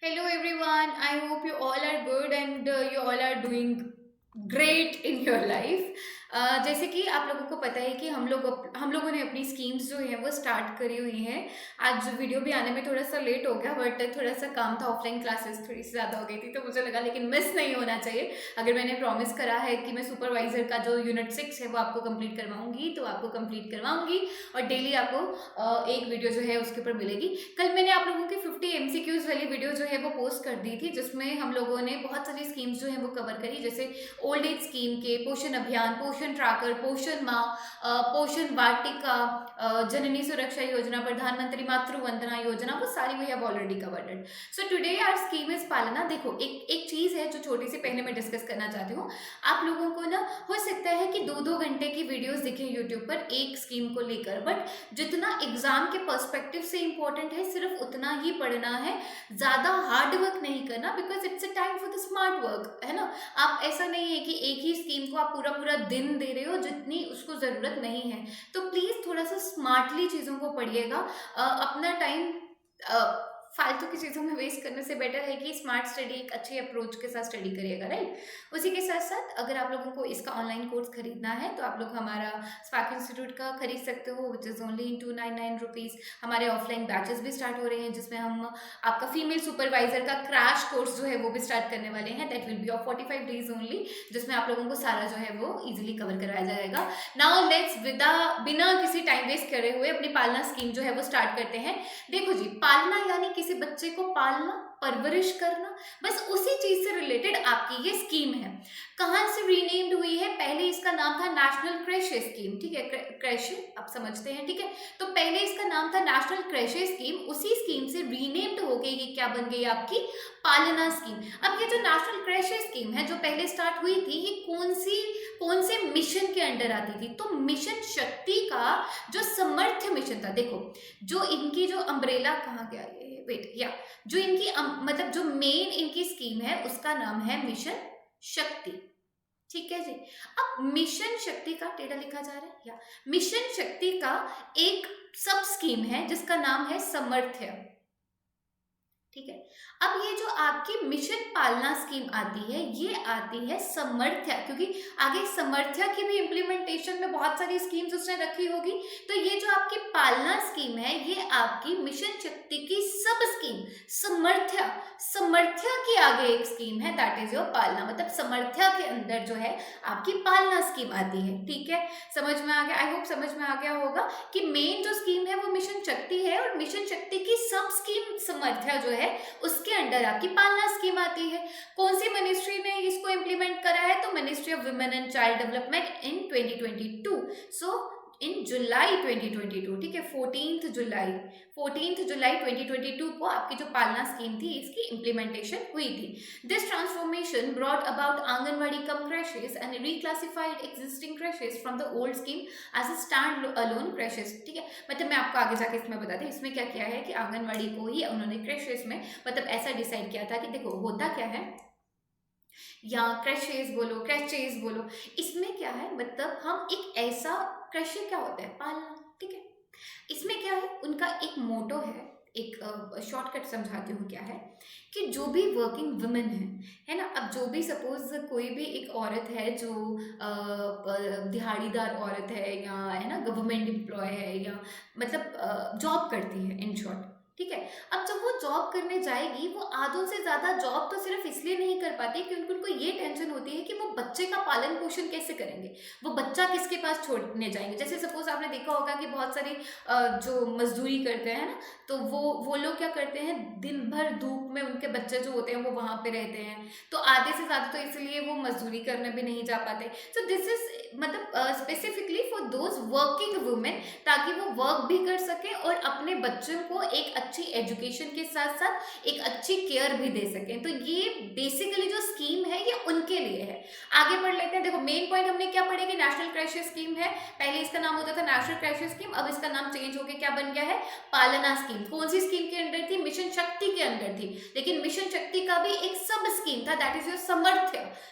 Hello everyone, I hope you all are good and you all are doing great in your life. जैसे कि आप लोगों को पता है कि हम लोगों ने अपनी स्कीम्स जो हैं वो स्टार्ट करी हुई हैं। आज वीडियो भी आने में थोड़ा सा लेट हो गया बट थोड़ा सा काम था, ऑफलाइन क्लासेस थोड़ी सी ज़्यादा हो गई थी तो मुझे लगा लेकिन मिस नहीं होना चाहिए। अगर मैंने प्रॉमिस करा है कि मैं सुपरवाइजर का जो यूनिट 6 है वो आपको कंप्लीट करवाऊंगी तो आपको कंप्लीट करवाऊंगी और डेली आपको एक वीडियो जो है उसके ऊपर मिलेगी। कल मैंने आप लोगों की 50 एमसीक्यूज वाली वीडियो जो है वो पोस्ट कर दी थी जिसमें हम लोगों ने बहुत सारी स्कीम्स जो है वो कवर करी, जैसे ओल्ड एज स्कीम के पोषण अभियान, पोषण ट्रैकर, पोषण माह, पोषण वाटिका, जननी सुरक्षा योजना, प्रधानमंत्री मातृ वंदना योजना, वो सारी we have already covered. So today our scheme is Palna. देखो एक एक चीज है जो छोटी सी पहले मैं डिस्कस करना चाहती हूँ। आप लोगों को ना हो सकता है कि 2-2 घंटे की वीडियोस दिखे यूट्यूब पर एक स्कीम को लेकर, बट जितना एग्जाम के पर्सपेक्टिव से इंपॉर्टेंट है सिर्फ उतना ही पढ़ना है, ज्यादा हार्ड वर्क नहीं करना, because it's a time for the smart work, है ना। आप ऐसा नहीं है कि एक ही स्कीम को आप पूरा पूरा दिन दे रहे हो जितनी उसको जरूरत नहीं है। तो प्लीज थोड़ा सा स्मार्टली चीजों को पढ़िएगा। अपना टाइम फालतू की चीज़ों में वेस्ट करने से बेटर है कि स्मार्ट स्टडी एक अच्छे अप्रोच के साथ स्टडी करिएगा, राइट। उसी के साथ साथ अगर आप लोगों को इसका ऑनलाइन कोर्स खरीदना है तो आप लोग हमारा स्पार्क इंस्टीट्यूट का खरीद सकते हो, which is only in 299 rupees. हमारे ऑफलाइन बैचेस भी स्टार्ट हो रहे हैं जिसमें हम आपका फीमेल सुपरवाइजर का क्रैश कोर्स जो है वो भी स्टार्ट करने वाले हैं। That will be of 45 days only, जिसमें आप लोगों को सारा जो है वो इजिली कवर कराया जाएगा। नाउ लेट्स बिना किसी टाइम वेस्ट करे हुए अपनी पालना स्कीम जो है वो स्टार्ट करते हैं। देखो जी, पालना यानी किसी बच्चे को पालना, परवरिश करना, बस उसी चीज से रिलेटेड आपकी ये स्कीम है। कहां से रीनेम्ड हुई है? पहले इसका नाम था नेशनल क्रेशे स्कीम, ठीक है, क्रेशे आप समझते हैं, ठीक है। तो पहले इसका नाम था नेशनल क्रेशे स्कीम, उसी स्कीम से रीनेम्ड हो गई, ये क्या बन गई आपकी पालना स्कीम। अब ये जो नेशनल क्रेशे स्कीम है जो पहले स्टार्ट हुई थी, ये कौन से मिशन के अंडर आती थी? तो मिशन शक्ति का जो समर्थ्य मिशन था। देखो जो इनकी जो अम्ब्रेला कहाँ गया, ये वेट या जो इनकी मतलब जो मेन इनकी स्कीम है उसका नाम है मिशन शक्ति, ठीक है जी। अब मिशन शक्ति का टेढ़ा लिखा जा रहा है, या मिशन शक्ति का एक सब स्कीम है जिसका नाम है समर्थ्य, ठीक है। अब ये जो आपकी मिशन पालना स्कीम आती है ये आती है समर्थ्या, क्योंकि आगे समर्थ्या की भी इम्प्लीमेंटेशन में बहुत सारी स्कीम्स उसने रखी होगी। तो ये जो आपकी पालना स्कीम है ये आपकी मिशन शक्ति की सब स्कीम समर्थ्या की आगे एक स्कीम है, दैट इज योर पालना। मतलब समर्थ्या के अंदर जो है आपकी पालना स्कीम आती है, ठीक है। समझ में आ गया? आई होप समझ में आ गया होगा कि मेन जो स्कीम है वो मिशन शक्ति है और मिशन शक्ति की सब स्कीम समर्थ्या जो है उसके अंडर आपकी पालना स्कीम आती है। कौन सी मिनिस्ट्री ने इसको इंप्लीमेंट करा है? तो ministry of women and child development in 2022। सो इन जुलाई 2022, ठीक है, 14 जुलाई 2022 को आपकी जो पालना स्कीम थी इसकी इंप्लीमेंटेशन हुई थी। This transformation brought about anganwadi cum creches and reclassified existing creches from the old scheme as a stand alone creches, ठीक है। मतलब मैं आपको आगे जाके इसमें बताती हूँ इसमें क्या किया है कि आंगनवाड़ी को ही उन्होंने क्रैशेस में मतलब ऐसा डिसाइड किया था कि देखो होता क्या है, या क्रैचेज बोलो, इसमें क्या है, मतलब हम एक ऐसा क्रशे क्या होता है पालना, ठीक है। इसमें क्या है, उनका एक मोटो है, एक शॉर्टकट समझाती हूँ क्या है कि जो भी वर्किंग वुमेन है ना, अब जो भी सपोज कोई भी एक औरत है जो दिहाड़ीदार औरत है या है ना गवर्नमेंट एम्प्लॉय है या मतलब जॉब करती है इन शॉर्ट, ठीक है। अब जब वो जॉब करने जाएगी वो आधों से ज्यादा जॉब तो सिर्फ इसलिए नहीं कर पाती क्योंकि उनको ये टेंशन होती है कि वो बच्चे का पालन पोषण कैसे करेंगे, वो बच्चा किसके पास छोड़ने जाएंगे। जैसे सपोज आपने देखा होगा कि बहुत सारी जो मजदूरी करते हैं ना, तो वो लोग क्या करते हैं, दिन भर धूप में उनके बच्चे जो होते हैं वो वहां पे रहते हैं, तो आधे से ज्यादा तो इसलिए वो मजदूरी करने भी नहीं जा पाते। सो दिस इज मतलब specifically for those working women, ताकि वो वर्क भी कर सके और अपने बच्चों को एक अच्छी एजुकेशन के साथ साथ एक अच्छी केयर भी दे सकें। तो ये बेसिकली जो स्कीम है ये उनके लिए है। आगे बढ़ लेते हैं। देखो मेन पॉइंट हमने क्या पढ़े कि नेशनल क्राइसिस स्कीम है, पहले इसका नाम होता था नेशनल क्राइसिस स्कीम, अब इसका नाम चेंज होकर क्या बन गया है, पालना स्कीम। कौन सी स्कीम के अंडर थी? मिशन शक्ति के अंडर थी, लेकिन मिशन शक्ति का भी एक सब स्कीम था, दैट इज योर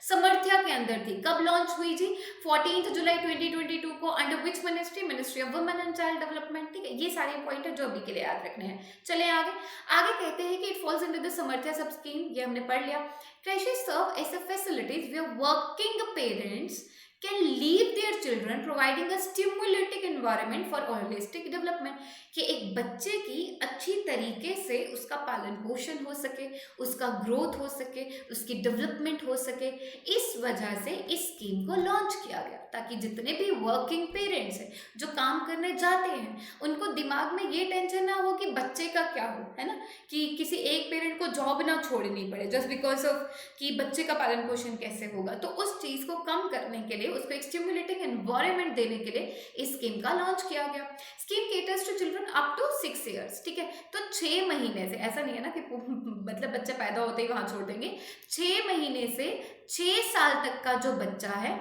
समर्थ्य के अंदर थी। कब लॉन्च हुई जी? 14 जुलाई 2022 को। Under which ministry? Ministry of women and child development, ठीक है। ये सारे पॉइंट है जो अभी के लिए याद रखने हैं। चले आगे। आगे कहते हैं कि इट फॉल्स अंडर द समर्थ्या सब स्कीम, ये हमने पढ़ लिया। Creches serve as a facilities where working parents can leave their children, providing a stimulating environment for holistic development, कि एक बच्चे की अच्छी तरीके से उसका पालन पोषण हो सके, उसका ग्रोथ हो सके, उसकी डेवलपमेंट हो सके। इस वजह से इस स्कीम को लॉन्च किया गया, ताकि जितने भी वर्किंग पेरेंट्स हैं जो काम करने जाते हैं, उनको दिमाग में ये टेंशन ना हो कि बच्चे का क्या हो, है ना, कि किसी एक पेरेंट को जॉब ना छोड़नी पड़े जस्ट बिकॉज ऑफ कि बच्चे का पालन पोषण कैसे होगा। तो उस चीज़ को कम करने के लिए, उसको एक स्टिमुलेटिंग एनवायरनमेंट देने के लिए इस स्कीम का लॉन्च किया गया। Scheme caters to children up to 6 years, ठीक है। तो 6 महीने से, ऐसा नहीं है ना कि मतलब बच्चा पैदा होते ही वहाँ छोड़ देंगे, 6 महीने से 6 साल तक का जो बच्चा है,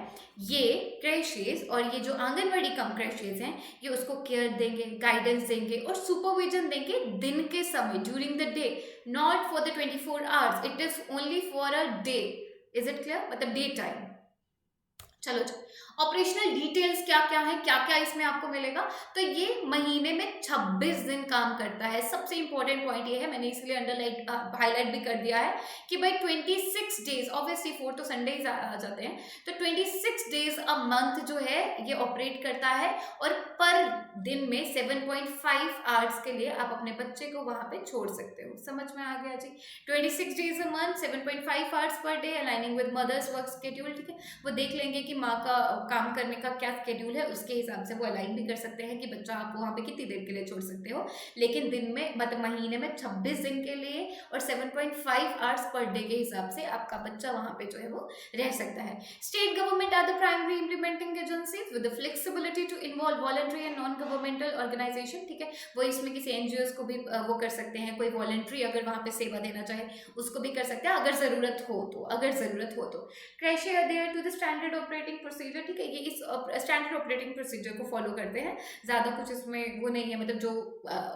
ये क्रेशेस और ये जो आंगनवाड़ी कम क्रेशेस हैं, ये उसको केयर देंगे, गाइडेंस देंगे और सुपरविजन देंगे दिन के समय, during the day, not for the 24 hours, it is only for a day. Is it clear? मतलब डे टाइम। चलो ऑपरेशनल डिटेल्स क्या क्या है, क्या क्या इसमें आपको मिलेगा। तो ये महीने में 26 दिन काम करता है। सबसे इंपॉर्टेंट पॉइंट ये है, मैंने इसलिए अंडरलाइन हाईलाइट भी कर दिया है कि भाई 26 डेज, ऑब्वियसली 4 तो संडेज आ जाते हैं, तो 26 डेज अ मंथ जो है ये ऑपरेट करता है। और पर दिन में 7.5 आवर्स के लिए आप अपने बच्चे को वहां पे छोड़ सकते हो। समझ में आ गया जी? 26 days a month, 7.5 hours per day, aligning with mothers work schedule, ठीक है। वो देख लेंगे कि माँ का काम करने का क्या स्केड्यूल है, उसके हिसाब से वो अलाइन भी कर सकते हैं कि बच्चा आप वहाँ पे कितनी देर के लिए छोड़ सकते हो। लेकिन दिन में, मतलब महीने में 26 दिन के लिए और 7.5 आवर्स पर डे के हिसाब से आपका बच्चा वहाँ पे जो है वो रह सकता है। State government are the primary implementing agencies with the flexibility to involve voluntary and non governmental organisation, ठीक है। वो इसमें किसी एनजीओ को भी वो कर सकते हैं, कोई वॉलंटरी अगर वहाँ पे सेवा देना चाहे उसको भी कर सकते हैं, अगर जरूरत हो तो, अगर जरूरत हो तो। Creche adhere to the standard operating procedure, ठीक है। ये इस स्टैंडर्ड ऑपरेटिंग प्रोसीजर को फॉलो करते हैं, ज़्यादा कुछ इसमें वो नहीं है, मतलब जो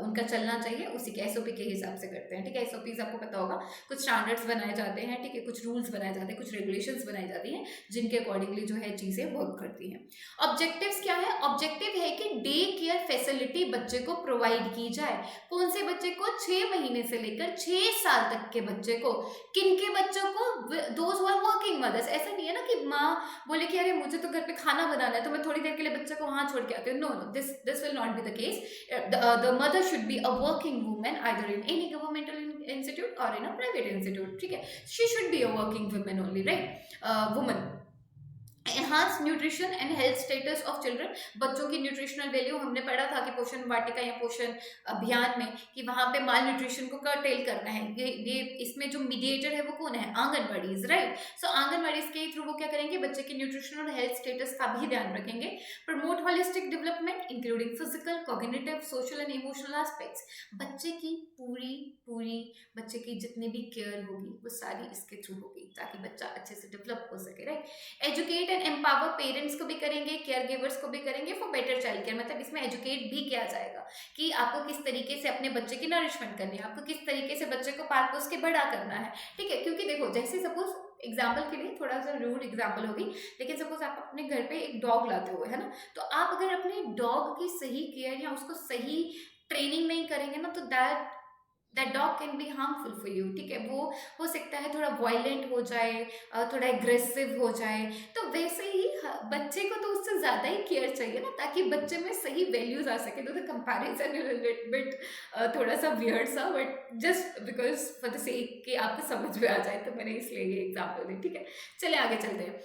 उनका चलना चाहिए उसी के एसओपी के हिसाब से करते हैं, ठीक है। एसओपीज आपको पता होगा, कुछ स्टैंडर्ड्स बनाए जाते हैं, ठीक है, कुछ रूल्स बनाए जाते हैं, कुछ रेगुलेशंस बनाई जाती हैं, जिनके अकॉर्डिंगली जो है चीज़ें वर्क करती हैं। ऑब्जेक्टिव्स क्या है? ऑब्जेक्टिव है कि डे केयर फैसिलिटी बच्चे को प्रोवाइड की जाए। कौन से बच्चे को? 6 महीने से लेकर 6 साल तक के बच्चे को। किन के बच्चों को? Those who are working mothers. ऐसा नहीं है ना कि माँ बोले कि अरे मुझे तो घर पे खाना बनाना है तो मैं थोड़ी देर के लिए बच्चे को वहां छोड़ के आती हूँ। No no, this will not be the case. The mother should be a working women either in any governmental institute or in a private institute, ठीक है। She should be a working women only, right, woman. Enhance nutrition and health status of children, बच्चों की nutritional value हमने पढ़ा था कि पोषण वाटिका या पोषण अभियान में, कि वहां पे माल न्यूट्रिशन को कर्टेल करना है। ये इसमें जो मीडिएटर है वो कौन है? आंगनवाड़ीज, राइट। सो आंगनवाड़ीज के थ्रू वो क्या करेंगे? बच्चे के न्यूट्रिशन और हेल्थ स्टेटस का भी ध्यान रखेंगे। Promote holistic development including physical, cognitive, social and emotional aspects. बच्चे की पूरी पूरी बच्चे की जितनी भी केयर होगी वो सारी इसके थ्रू होगी, ताकि बच्चा अच्छे से डेवलप हो सके, right. Educate and empower parents को भी करेंगे, केयर गिवर्स को भी करेंगे फॉर बेटर चाइल्ड केयर। मतलब इसमें एजुकेट भी किया जाएगा कि आपको किस तरीके से अपने बच्चे की नरिशमेंट करनी है, आपको किस तरीके से बच्चे को पाल पोस के बड़ा करना है, ठीक है। क्योंकि देखो, जैसे सपोज एग्जाम्पल के लिए, थोड़ा सा रूड एग्जाम्पल होगी, लेकिन सपोज आप अपने घर पे एक डॉग लाते हो, है ना, तो आप अगर अपने डॉग की सही केयर या उसको सही ट्रेनिंग नहीं करेंगे ना, तो that dog can be harmful for you, ठीक है। वो हो सकता है थोड़ा वायलेंट हो जाए, थोड़ा एग्रेसिव हो जाए। तो वैसे ही बच्चे को तो उससे ज़्यादा ही केयर चाहिए ना, ताकि बच्चे में सही वैल्यूज आ सके। तो the comparison is a little bit थोड़ा सा वियर्ड सा, but just because for the sake कि आपको समझ में आ जाए, तो मैंने इसलिए ये एग्जाम्पल दी, ठीक है। चले आगे चलते हैं।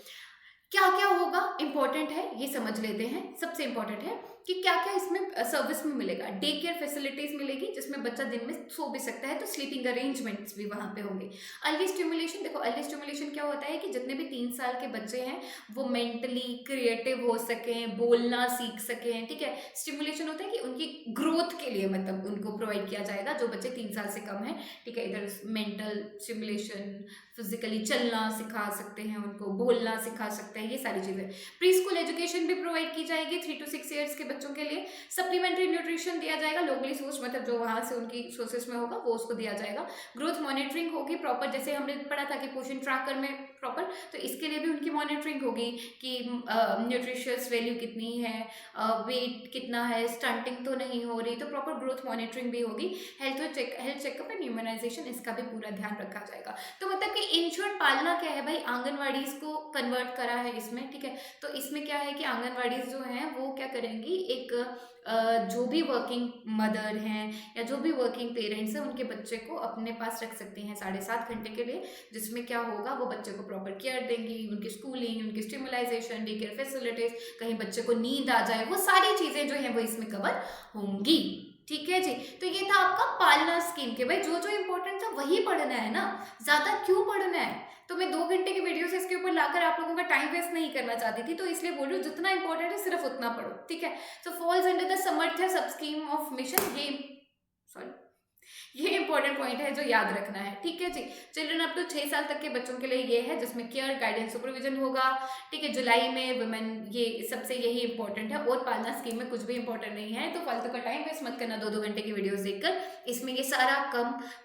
क्या क्या होगा, इंपॉर्टेंट है, ये समझ लेते हैं। सबसे इंपॉर्टेंट है कि क्या क्या इसमें सर्विस में मिलेगा। डे केयर फैसिलिटीज मिलेगी, जिसमें बच्चा दिन में सो भी सकता है, तो स्लीपिंग अरेंजमेंट्स भी वहाँ पे होंगे। अर्ली स्टिमुलेशन, देखो अर्ली स्टिमुलेशन क्या होता है कि जितने भी 3 साल के बच्चे हैं वो मेंटली क्रिएटिव हो सकें, बोलना सीख सकें, ठीक है। स्टिमुलेशन होता है कि उनकी ग्रोथ के लिए, मतलब उनको प्रोवाइड किया जाएगा जो बच्चे 3 साल से कम है, ठीक है। इधर मेंटल स्टिमुलेशन, फिजिकली चलना सिखा सकते हैं, उनको बोलना सिखा सकते हैं, ये सारी चीज़ें। प्री स्कूल एजुकेशन भी प्रोवाइड की जाएगी 3 to 6 ईयर्स के बच्चों के लिए सप्लीमेंट्री न्यूट्रिशन दिया जाएगा, लोकली सोर्स मतलब जो वहाँ से उनकी सोर्सेस में होगा वो उसको दिया जाएगा। ग्रोथ मॉनिटरिंग होगी प्रॉपर, जैसे हमने पढ़ा था कि पोषण ट्रैकर में प्रॉपर, तो इसके लिए भी उनकी मॉनिटरिंग होगी कि न्यूट्रिशियस वैल्यू कितनी है, वेट कितना है, स्टंटिंग तो नहीं हो रही, तो प्रॉपर ग्रोथ मॉनिटरिंग भी होगी। हेल्थ चेकअप एंड इम्यूनाइजेशन इसका भी पूरा ध्यान रखा जाएगा। तो मतलब कि इन शॉर्ट पालना क्या है भाई, आंगनवाड़ीज को कन्वर्ट करा है इसमें, ठीक है। तो इसमें क्या है कि आंगनवाड़ीज जो हैं वो क्या करेंगी, एक जो भी वर्किंग मदर हैं या जो भी वर्किंग पेरेंट्स हैं उनके बच्चे को अपने पास रख सकती हैं 7.5 घंटे के लिए, जिसमें क्या होगा वो बच्चे को प्रॉपर केयर देंगी, उनकी स्कूलिंग, उनकी स्टिमुलाइजेशन, डे केयर फैसिलिटीज, कहीं बच्चे को नींद आ जाए, वो सारी चीज़ें जो हैं वो इसमें कवर होंगी। ठीक है जी। तो ये था आपका पालना स्कीम के, भाई जो जो इंपॉर्टेंट था वही पढ़ना है ना, ज्यादा क्यों पढ़ना है। तो मैं 2 घंटे की वीडियो से इसके ऊपर लाकर आप लोगों का टाइम वेस्ट नहीं करना चाहती थी, तो इसलिए बोल रही हूँ जितना इंपॉर्टेंट है सिर्फ उतना पढ़ो, ठीक है। सो फॉल्स अंडर द समर्थ्य सब स्कीम ऑफ मिशन, ये सॉरी ये इंपॉर्टेंट पॉइंट है जो याद रखना है, ठीक है जी। चिल्ड्रन अप टू 6 साल तक के बच्चों के लिए ये है, जिसमें केयर गाइडेंस सुपरविजन होगा, ठीक है। जुलाई में वुमेन, ये सबसे यही इंपॉर्टेंट है, और पालना स्कीम में कुछ भी इंपॉर्टेंट नहीं है, तो फालतू का टाइम वेस्ट मत करना 2-2 घंटे की वीडियोस देखकर, इसमें ये सारा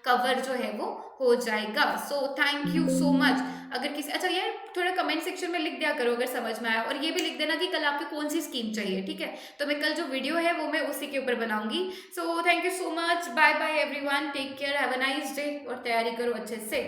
कवर जो है वो हो जाएगा। सो थैंक यू सो मच। अगर किसी, अच्छा यार थोड़ा कमेंट सेक्शन में लिख दिया करो अगर समझ में आया, और ये भी लिख देना कि कल आपको कौन सी स्कीम चाहिए, ठीक है। तो मैं कल जो वीडियो है वो मैं उसी के ऊपर बनाऊंगी। So thank you so much, bye bye everyone, take care, have a nice day, और तैयारी करो अच्छे से।